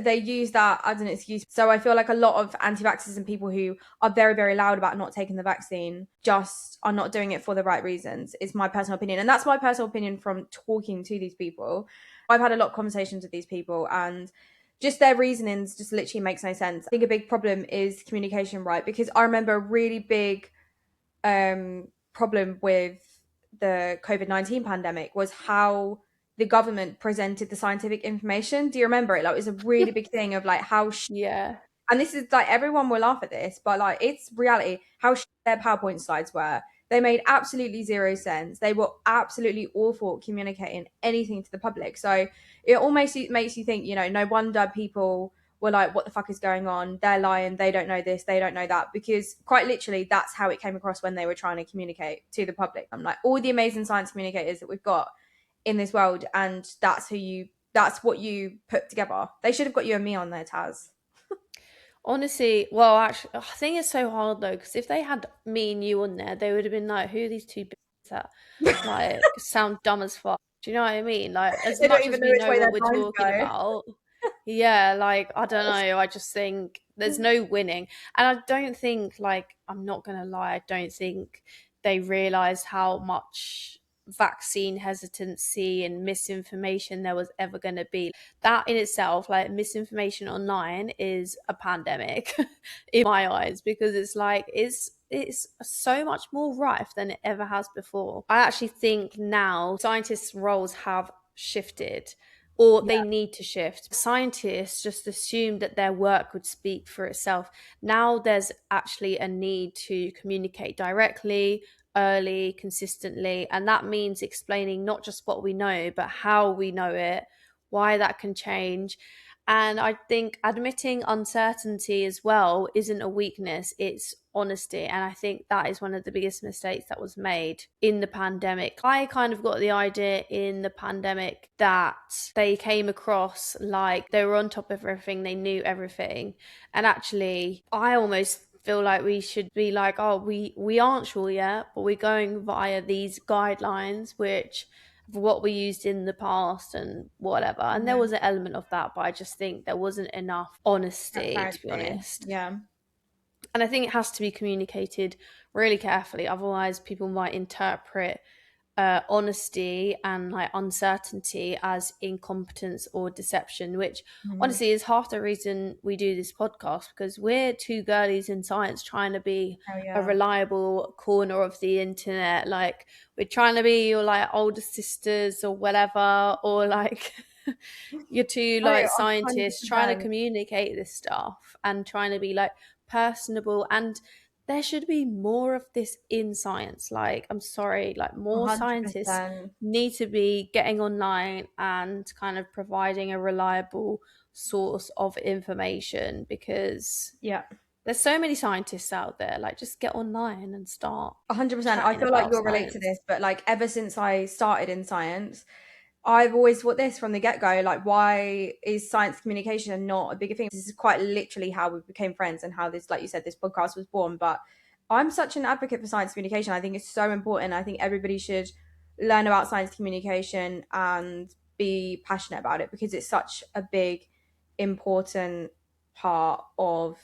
they use that as an excuse. So I feel like a lot of anti-vaxxers and people who are very, very loud about not taking the vaccine just are not doing it for the right reasons. It's my personal opinion. And that's my personal opinion from talking to these people. I've had a lot of conversations with these people and just their reasonings just literally makes no sense. I think a big problem is communication, right? Because I remember a really big problem with the COVID-19 pandemic was how the government presented the scientific information. Do you remember it? Like, it was a really big thing of like how, Yeah. and this is like everyone will laugh at this, but like it's reality. How their PowerPoint slides were. They made absolutely zero sense. They were absolutely awful at communicating anything to the public. So it almost makes you think, no wonder people were like, what the fuck is going on? They're lying. They don't know this. They don't know that. Because quite literally, that's how it came across when they were trying to communicate to the public. I'm like, all the amazing science communicators that we've got in this world, and that's what you put together. They should have got you and me on there, Taz. Honestly, well, actually, I think it's so hard though, because if they had me and you on there, they would have been like, "Who are these two bitches that like sound dumb as fuck?" Do you know what I mean? Like, as They don't much as even know we which know way what their we're minds talking go. about, yeah, like I don't know. I just think there's no winning, and I don't think, like, I'm not gonna lie, I don't think they realized how much vaccine hesitancy and misinformation there was ever going to be. That in itself, like misinformation online, is a pandemic in my eyes, because it's like it's so much more rife than it ever has before. I actually think now scientists' roles have shifted, or Yeah. they need to shift. Scientists just assumed that their work would speak for itself. Now there's actually a need to communicate directly, early, consistently, and that means explaining not just what we know, but how we know it, why that can change. And I think admitting uncertainty as well isn't a weakness, it's honesty. And I think that is one of the biggest mistakes that was made in the pandemic. I kind of got the idea in the pandemic that they came across like they were on top of everything, they knew everything. And actually, I almost feel like we should be like, oh, we aren't sure yet, but we're going via these guidelines, which what we used in the past and whatever. And there was an element of that, but I just think there wasn't enough honesty, to be honest. Yeah. And I think it has to be communicated really carefully, otherwise people might interpret honesty and like uncertainty as incompetence or deception, which honestly is half the reason we do this podcast, because we're two girlies in science trying to be a reliable corner of the internet. Like, we're trying to be your like older sisters or whatever, or like you're two like scientists 100%. trying to communicate this stuff and trying to be like personable. And there should be more of this in science. Like, I'm sorry, like more 100%. scientists need to be getting online and kind of providing a reliable source of information, because there's so many scientists out there. Like, just get online and start 100%. I feel like you'll relate to this, but like ever since I started in science, I've always thought this from the get-go, like, why is science communication not a bigger thing? This is quite literally how we became friends and how this, like you said, this podcast was born. But I'm such an advocate for science communication. I think it's so important. I think everybody should learn about science communication and be passionate about it, because it's such a big, important part of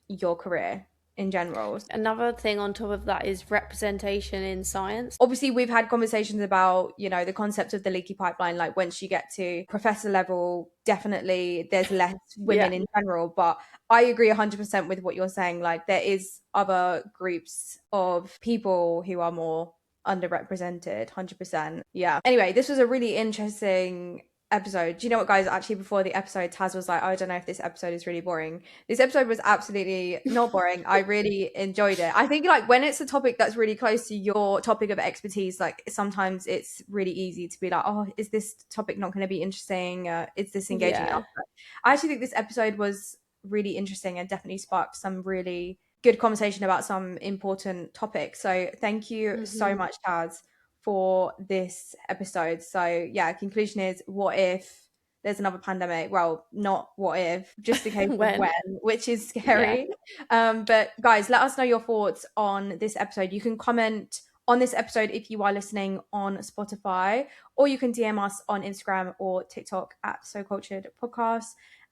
your career in general. Another thing on top of that is representation in science. Obviously, we've had conversations about, you know, the concept of the leaky pipeline. Like, once you get to professor level, definitely there's less women in general. But I agree 100% with what you're saying. Like, there is other groups of people who are more underrepresented. 100%. Yeah. Anyway, this was a really interesting episode. Do you know what, guys? Actually, before the episode, Taz was like, oh, I don't know if this episode is really boring. This episode was absolutely not boring. I really enjoyed it. I think, like, when it's a topic that's really close to your topic of expertise, like, sometimes it's really easy to be like, oh, is this topic not going to be interesting? Is this engaging enough? But I actually think this episode was really interesting and definitely sparked some really good conversation about some important topics. So thank you so much, Taz, for this episode. So yeah, conclusion is, what if there's another pandemic? Well, not what if, just in case when, which is scary. But guys, let us know your thoughts on this episode. You can comment on this episode if you are listening on Spotify, or you can DM us on Instagram or TikTok at soculturedpodcast.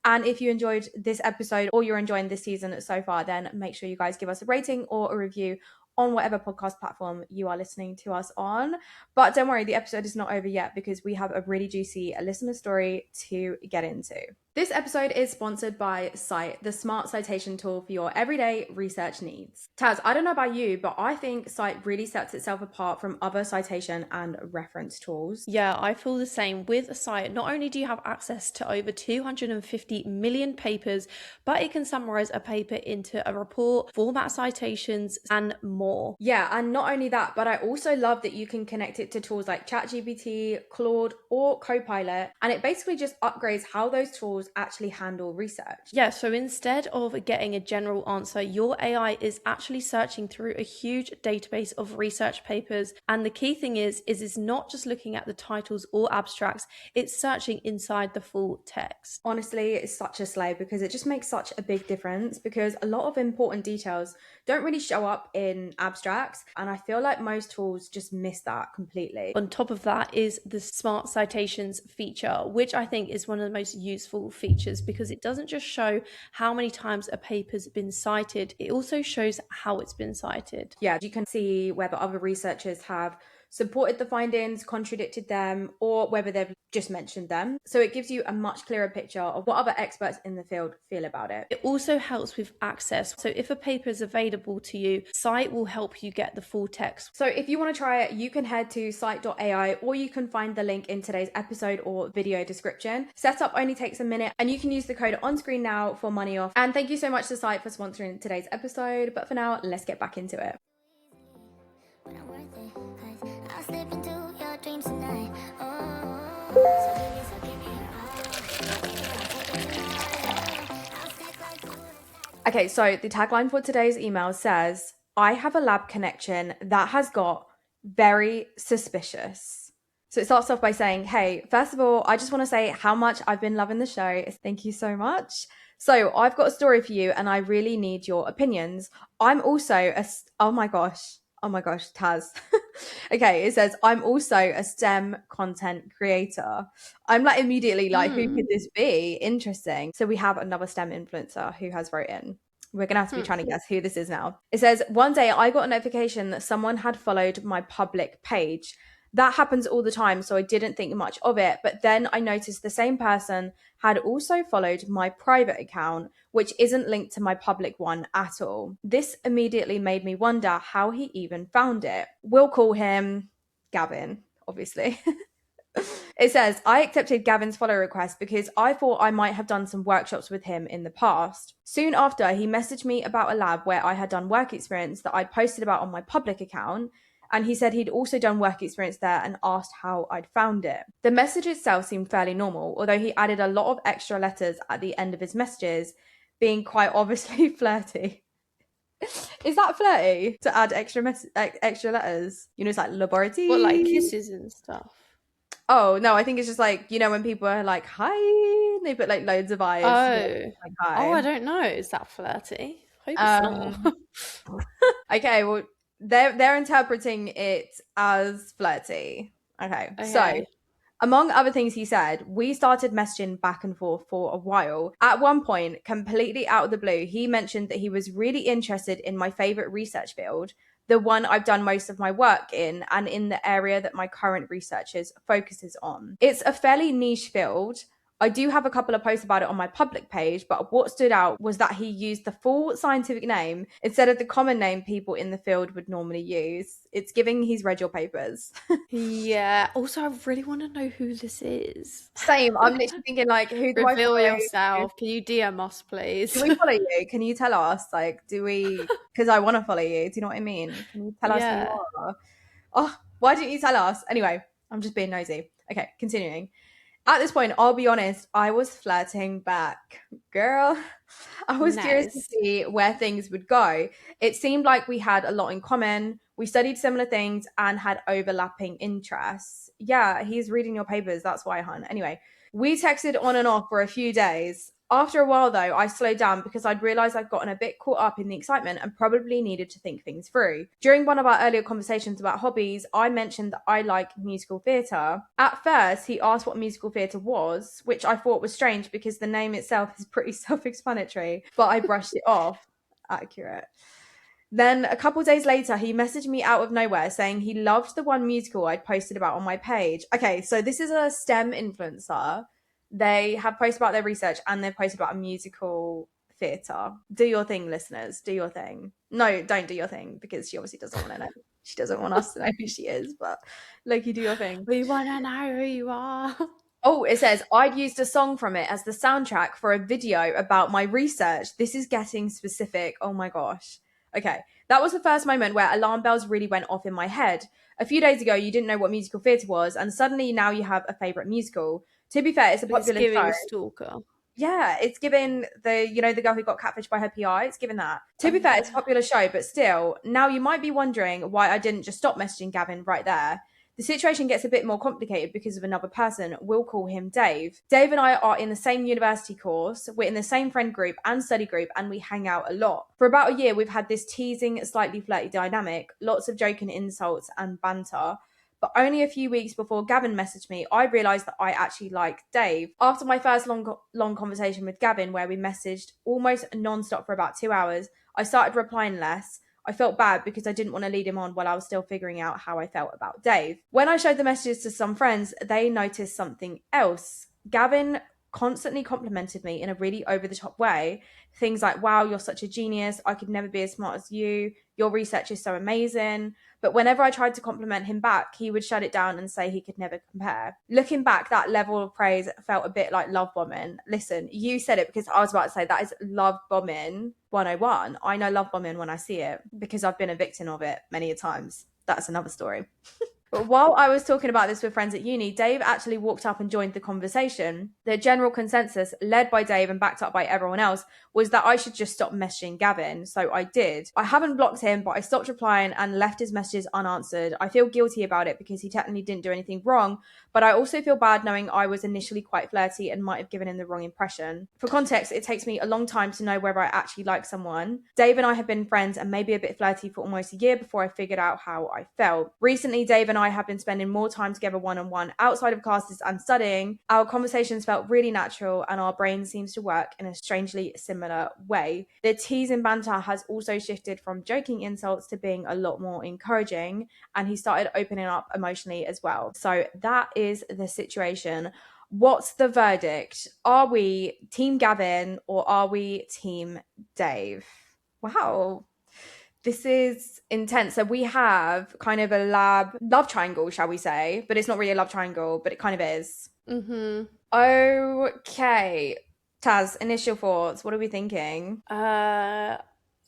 And if you enjoyed this episode, or you're enjoying this season so far, then make sure you guys give us a rating or a review on whatever podcast platform you are listening to us on. But don't worry, the episode is not over yet, because we have a really juicy listener story to get into. This episode is sponsored by Cite, the smart citation tool for your everyday research needs. Taz, I don't know about you, but I think Cite really sets itself apart from other citation and reference tools. Yeah, I feel the same. With Cite, not only do you have access to over 250 million papers, but it can summarize a paper into a report, format citations, and more. Yeah, and not only that, but I also love that you can connect it to tools like ChatGPT, Claude, or Copilot, and it basically just upgrades how those tools actually handle research. Yeah, so instead of getting a general answer, your AI is actually searching through a huge database of research papers. And the key thing is it's not just looking at the titles or abstracts, it's searching inside the full text. Honestly, it's such a slay, because it just makes such a big difference, because a lot of important details don't really show up in abstracts, and I feel like most tools just miss that completely. On top of that is the smart citations feature, which I think is one of the most useful features, because it doesn't just show how many times a paper's been cited, it also shows how it's been cited. Yeah, you can see whether other researchers have supported the findings, contradicted them, or whether they've just mentioned them. So it gives you a much clearer picture of what other experts in the field feel about it. It also helps with access. So if a paper is available to you, Cite will help you get the full text. So if you want to try it, you can head to cite.ai, or you can find the link in today's episode or video description. Setup only takes a minute, and you can use the code on screen now for money off. And thank you so much to Cite for sponsoring today's episode. But for now, let's get back into it. but I'm worth it, 'cause I'll slip into your dreams tonight. Oh, so give me your all. Okay, so the tagline for today's email says, I have a lab connection that has got very suspicious. So it starts off by saying, hey, first of all, I just want to say how much I've been loving the show. Thank you so much. So I've got a story for you and I really need your opinions. I'm also oh my gosh, Taz. Okay, it says, I'm also a STEM content creator. I'm like immediately like, who could this be? Interesting. So we have another STEM influencer who has wrote in. We're going to have to be trying to guess who this is now. It says, one day I got a notification that someone had followed my public page. That happens all the time, so I didn't think much of it. But then I noticed the same person had also followed my private account, which isn't linked to my public one at all. This immediately made me wonder how he even found it. We'll call him Gavin, obviously. It says, I accepted Gavin's follow request because I thought I might have done some workshops with him in the past. Soon after, he messaged me about a lab where I had done work experience that I'd posted about on my public account. And he said he'd also done work experience there and asked how I'd found it. The message itself seemed fairly normal, although he added a lot of extra letters at the end of his messages, being quite obviously flirty. Is that flirty to add extra letters? You know, it's like laboratory. What, like kisses and stuff? Oh, no, I think it's just like, you know, when people are like, hi, and they put like loads of eyes. Oh. Like, hi. Oh, I don't know. Is that flirty? Hope it's not. Okay, well, they're interpreting it as flirty. Okay. So among other things he said, we started messaging back and forth for a while. At one point, completely out of the blue, he mentioned that he was really interested in my favorite research field, the one I've done most of my work in, and in the area that my current research focuses on. It's a fairly niche field. I do have a couple of posts about it on my public page, but what stood out was that he used the full scientific name instead of the common name people in the field would normally use. It's giving he's read your papers. Yeah. Also, I really want to know who this is. Same. I'm literally thinking like, who do I follow? Reveal yourself. Can you DM us, please? Do we follow you? Can you tell us? Like, do we? Because I want to follow you. Do you know what I mean? Can you tell us who you are? Oh, why didn't you tell us? Anyway, I'm just being nosy. Okay, continuing. At this point, I'll be honest, I was flirting back. Girl, I was curious to see where things would go. It seemed like we had a lot in common. We studied similar things and had overlapping interests. Yeah, he's reading your papers. That's why, hun. Anyway, we texted on and off for a few days. After a while, though, I slowed down because I'd realised I'd gotten a bit caught up in the excitement and probably needed to think things through. During one of our earlier conversations about hobbies, I mentioned that I like musical theatre. At first, he asked what musical theatre was, which I thought was strange because the name itself is pretty self-explanatory, but I brushed it off. Accurate. Then a couple days later, he messaged me out of nowhere saying he loved the one musical I'd posted about on my page. Okay, so this is a STEM influencer. They have posted about their research and they've posted about a musical theatre. Do your thing, listeners. Do your thing. No, don't do your thing because she obviously doesn't want to know. She doesn't want us to know who she is, but Loki, do your thing. We want to know who you are. Oh, it says, I'd used a song from it as the soundtrack for a video about my research. This is getting specific. Oh my gosh. Okay, that was the first moment where alarm bells really went off in my head. A few days ago, you didn't know what musical theatre was, and suddenly now you have a favourite musical. To be fair, it's a popular show. It's giving stalker. Yeah, it's given the girl who got catfished by her PI. It's given that. To be fair, it's a popular show, but still, now you might be wondering why I didn't just stop messaging Gavin right there. The situation gets a bit more complicated because of another person. We'll call him Dave. Dave and I are in the same university course. We're in the same friend group and study group, and we hang out a lot. For about a year, we've had this teasing, slightly flirty dynamic, lots of joking insults and banter. But only a few weeks before Gavin messaged me, I realised that I actually like Dave. After my first long conversation with Gavin, where we messaged almost non-stop for about 2 hours, I started replying less. I felt bad because I didn't want to lead him on while I was still figuring out how I felt about Dave. When I showed the messages to some friends, they noticed something else. Gavin constantly complimented me in a really over-the-top way. Things like, wow, you're such a genius. I could never be as smart as you. Your research is so amazing. But whenever I tried to compliment him back, he would shut it down and say he could never compare. Looking back, that level of praise felt a bit like love bombing. Listen, you said it because I was about to say that is love bombing 101. I know love bombing when I see it because I've been a victim of it many a times. that's another story. But while I was talking about this with friends at uni, Dave actually walked up and joined the conversation. The general consensus, led by Dave and backed up by everyone else, was that I should just stop messaging Gavin. So I did. I haven't blocked him, but I stopped replying and left his messages unanswered. I feel guilty about it because he technically didn't do anything wrong, but I also feel bad knowing I was initially quite flirty and might have given him the wrong impression. For context, it takes me a long time to know whether I actually like someone. Dave and I have been friends and maybe a bit flirty for almost a year before I figured out how I felt. Recently, Dave and I have been spending more time together one-on-one outside of classes and studying. Our conversations felt really natural and our brain seems to work in a strangely similar way. The tease and banter has also shifted from joking insults to being a lot more encouraging, and he started opening up emotionally as well. So that is the situation. What's the verdict? Are we Team Gavin or are we Team Dave? Wow. This is intense. So we have kind of a love triangle, shall we say, but it's not really a love triangle, but it kind of is. Mm-hmm. Okay. Taz, initial thoughts. What are we thinking?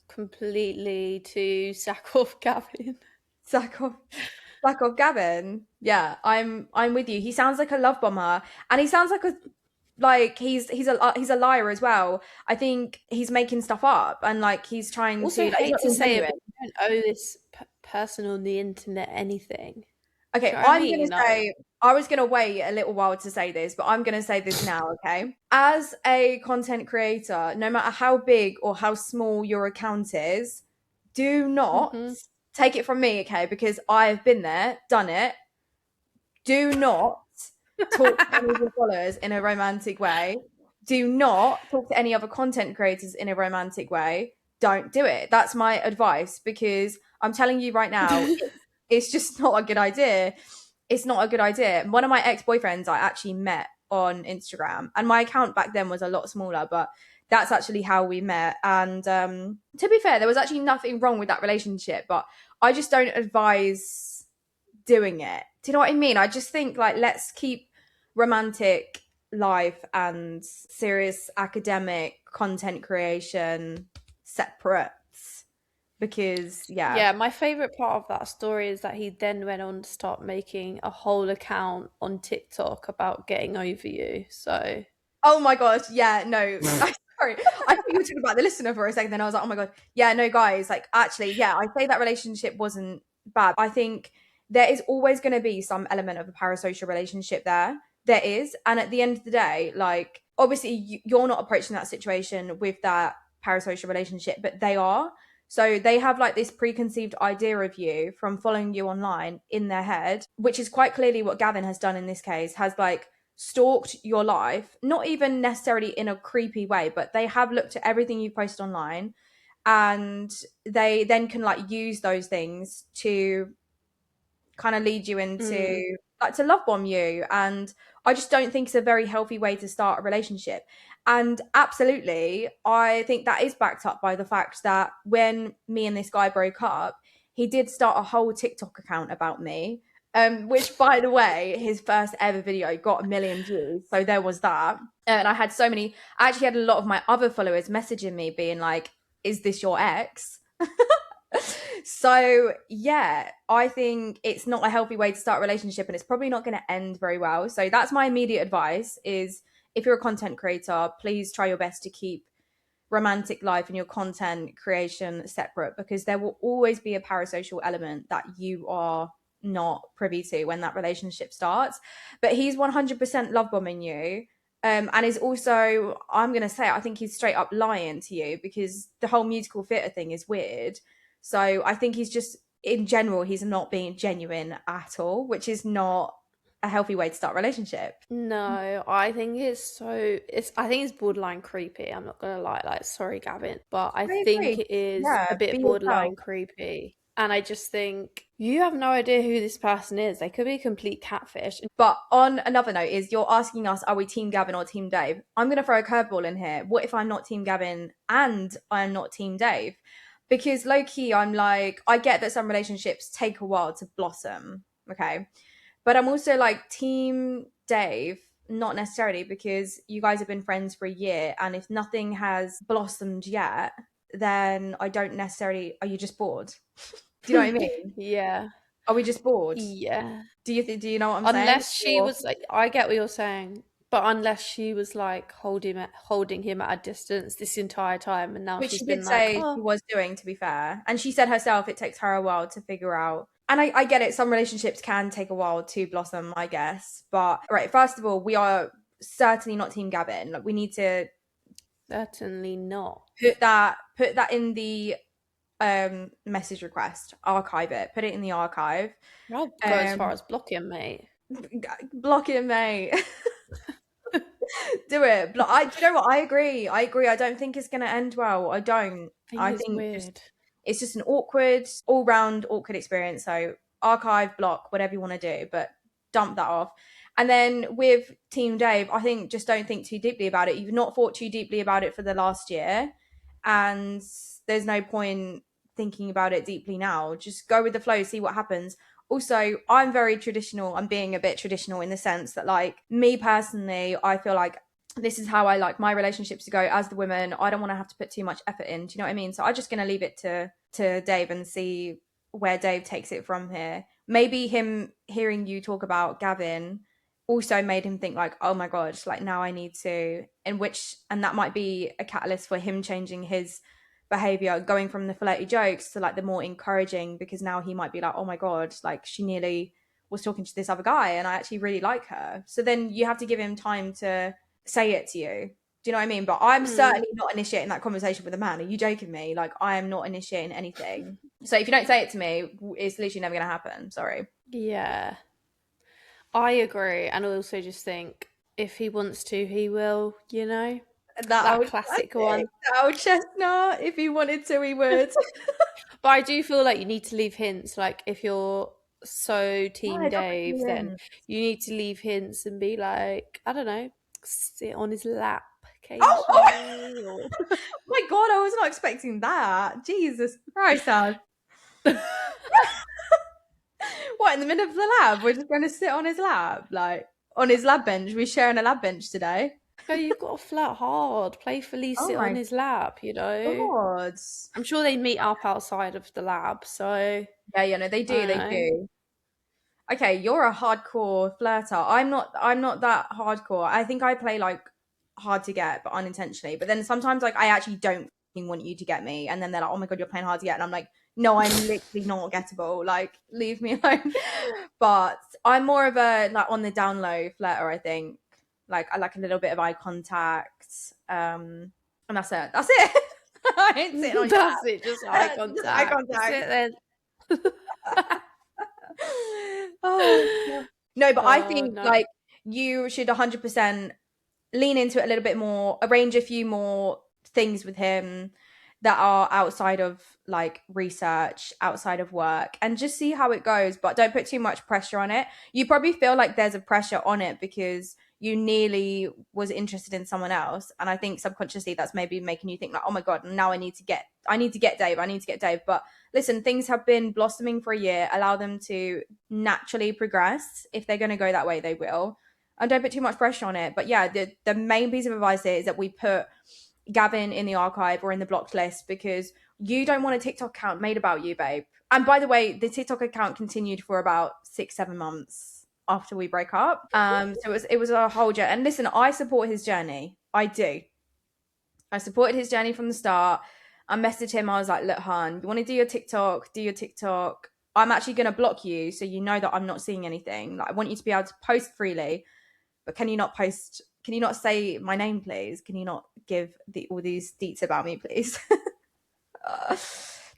Completely to sack off Gavin. Sack off Gavin. Yeah, I'm with you. He sounds like a love bomber, and he sounds like he's a liar as well. I think he's making stuff up and like he's trying Also, to. hate to say it, genuine. but you don't owe this person on the internet anything. Okay, Do you know what I I'm mean? gonna say I was gonna wait a little while to say this, but I'm gonna say this now. Okay, as a content creator, no matter how big or how small your account is, do not take it from me, okay? Because I've been there, done it. Do not talk to any of your followers in a romantic way. Do not talk to any other content creators in a romantic way. Don't do it. That's my advice, because I'm telling you right now, it's just not a good idea. It's not a good idea. One of my ex-boyfriends I actually met on Instagram, and my account back then was a lot smaller, but that's actually how we met. And to be fair, there was actually nothing wrong with that relationship, but I just don't advise doing it. Do you know what I mean? I just think like let's keep romantic life and serious academic content creation separate, because Yeah, my favorite part of that story is that he then went on to start making a whole account on TikTok about getting over you. So, oh my gosh, yeah, no, sorry, I thought you were talking about the listener for a second, then I was like, oh my god, yeah, no, guys, like actually, yeah, I say that relationship wasn't bad. I think there is always going to be some element of a parasocial relationship there is, and at the end of the day, like obviously you're not approaching that situation with that parasocial relationship, but they are. So they have like this preconceived idea of you from following you online in their head, which is quite clearly what Gavin has done in this case, has like stalked your life, not even necessarily in a creepy way, but they have looked at everything you post online, and they then can like use those things to kind of lead you into like to love bomb you. And I just don't think it's a very healthy way to start a relationship. And absolutely, I think that is backed up by the fact that when me and this guy broke up, he did start a whole TikTok account about me, which by the way, his first ever video got 1 million views. So there was that. And I actually had a lot of my other followers messaging me being like, is this your ex? So yeah, I think it's not a healthy way to start a relationship, and it's probably not going to end very well. So that's my immediate advice is, if you're a content creator, please try your best to keep romantic life and your content creation separate, because there will always be a parasocial element that you are not privy to when that relationship starts. But he's 100% love bombing you. And is also, I'm going to say, I think he's straight up lying to you, because the whole musical theatre thing is weird. So I think he's just, in general, he's not being genuine at all, which is not a healthy way to start a relationship. no, I think I think it's borderline creepy. I'm not gonna lie, like sorry, Gavin, but I think agree. it is Yeah, a bit be borderline yourself. creepy. And I just think you have no idea who this person is. They could be a complete catfish. But on another note is, you're asking us, are we Team Gavin or Team Dave? I'm going to throw a curveball in here. What if I'm not Team Gavin and I'm not Team Dave? Because low key, I'm like, I get that some relationships take a while to blossom. Okay. But I'm also like Team Dave, not necessarily, because you guys have been friends for a year. And if nothing has blossomed yet, then I don't necessarily, are you just bored? Do you know what I mean? Yeah. Are we just bored? Yeah. Do you know what I'm saying? Unless she Or- was like, I get what you're saying, but unless she was like holding him at a distance this entire time, and now which she's she been did like, say she oh, was doing, to be fair. And she said herself it takes her a while to figure out. And I get it, some relationships can take a while to blossom, I guess. But right, first of all, we are certainly not Team Gavin. Like, we need to certainly not. put that in the message request, archive it, put it in the archive. I'll go as far as blocking, mate. Block it, mate. Do it. Do you know what? I agree. I don't think it's gonna end well. I don't. I It's think weird. it's just an awkward, all-round awkward experience. So archive, block, whatever you want to do, but dump that off. And then with Team Dave, I think just don't think too deeply about it. You've not thought too deeply about it for the last year, and there's no point thinking about it deeply now. Just go with the flow, see what happens. Also, I'm very traditional. I'm being a bit traditional in the sense that, like, me personally, I feel like this is how I like my relationships to go as the woman. I don't want to have to put too much effort in. Do you know what I mean? So I'm just going to leave it to Dave and see where Dave takes it from here. Maybe him hearing you talk about Gavin also made him think like, oh my God, like now I need to, and that might be a catalyst for him changing his behavior, going from the flirty jokes to like the more encouraging, because now he might be like, oh my God, like she nearly was talking to this other guy and I actually really like her. So then you have to give him time to say it to you. Do you know what I mean? But I'm certainly not initiating that conversation with a man. Are you joking me? Like, I am not initiating anything. So if you don't say it to me, it's literally never going to happen. Sorry. Yeah, I agree. And I also just think if he wants to, he will, you know? That classic one. That old chestnut. If he wanted to, he would. But I do feel like you need to leave hints. Like, if you're so Team Dave, then you need to leave hints and be like, I don't know, sit on his lap occasionally. Oh my God, I was not expecting that. Jesus Christ, Al. What, in the middle of the lab? We're just going to sit on his lap? Like, on his lab bench? We're sharing a lab bench today? No, you've got to flirt hard, playfully sit on his lap, you know? God. I'm sure they meet up outside of the lab, so... Yeah, no, they do, do. Okay, you're a hardcore flirter. I'm not that hardcore. I think I play like hard to get, but unintentionally. But then sometimes like I actually don't want you to get me, and then they're like, "Oh my God, you're playing hard to get," and I'm like, "No, I'm literally not gettable. Like, leave me alone." But I'm more of a like on the down low flirter. I think like I like a little bit of eye contact, and that's it. That's it. I ain't sitting on that's it. Just eye contact. Just eye contact. Sit there. No, but I think like you should 100% lean into it a little bit more, arrange a few more things with him that are outside of like research, outside of work, and just see how it goes, but don't put too much pressure on it. You probably feel like there's a pressure on it because you nearly was interested in someone else, and I think subconsciously that's maybe making you think like, oh my God, now I need to get Dave. But listen, things have been blossoming for a year. Allow them to naturally progress. If they're going to go that way, they will, and don't put too much pressure on it. But yeah, the main piece of advice here is that we put Gavin in the archive or in the blocked list, because you don't want a TikTok account made about you, babe. And by the way, the TikTok account continued for about 6-7 months after we break up. So it was a whole journey. And listen, I support his journey. I do. I supported his journey from the start. I messaged him. I was like, look, hun, you want to do your TikTok? Do your TikTok. I'm actually going to block you so you know that I'm not seeing anything. Like, I want you to be able to post freely, but can you not say my name, please? Can you not give all these deets about me, please?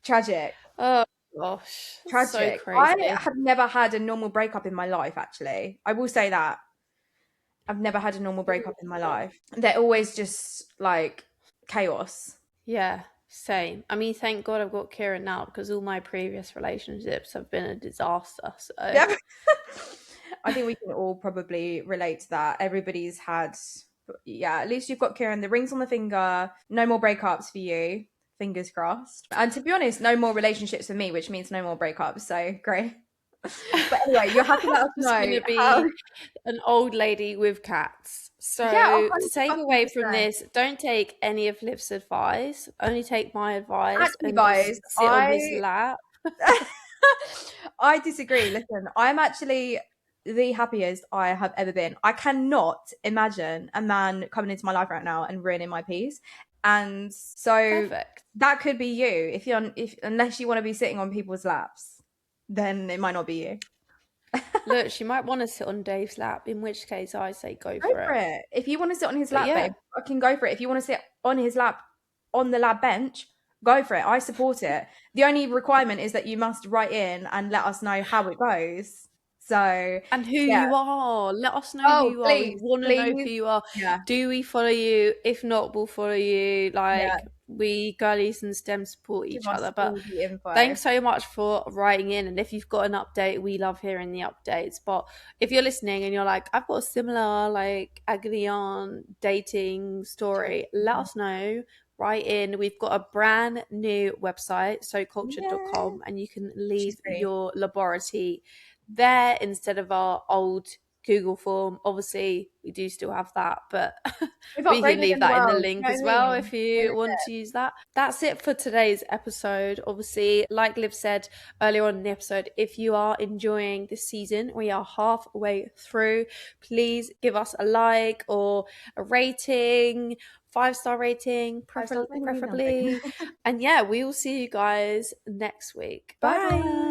Tragic. Oh gosh, tragic. So crazy. I have never had a normal breakup in my life, actually. I will say that. I've never had a normal breakup in my life. They're always just like chaos. Yeah, same. I mean, thank God I've got Kieran now, because all my previous relationships have been a disaster. So yeah. I think we can all probably relate to that. Everybody's had, yeah, at least you've got Kieran. The ring's on the finger. No more breakups for you. Fingers crossed. And to be honest, no more relationships for me, which means no more breakups. So great. But anyway, you'll have to let us know. I'm going to be an old lady with cats. So yeah, to take away from this, don't take any of Liv's advice. Only take my advice. Actually, guys, sit on his lap. I disagree. Listen, I'm actually the happiest I have ever been. I cannot imagine a man coming into my life right now and ruining my peace. And so Perfect. that could be you. If unless you want to be sitting on people's laps, then it might not be you. Look, she might want to sit on Dave's lap, in which case I say go Go for for it. it. If you want to sit on his But lap, yeah. babe, fucking go for it. If you want to sit on his lap on the lab bench, go for it. I support it. The only requirement is that you must write in and let us know how it goes. So And who yeah. you are. Let us know who Oh, you are. We please, want to know who please. you are. Yeah. Do we follow you? If not, we'll follow you. Yeah. We girlies and STEM support Give each us other. But all the info. thanks so much for writing in. And if you've got an update, we love hearing the updates. But if you're listening and you're like, I've got a similar agony on dating story, let us know. Write in. We've got a brand new website, socultured.com, and you can leave your laboratory there instead of our old Google form. Obviously, we do still have that, but we can leave that in the link as well if you want to use that. That's it for today's episode. Obviously, like Liv said earlier on in the episode, if you are enjoying this season, we are halfway through. Please give us a like or a rating, 5-star rating, preferably. And yeah, we will see you guys next week. Bye.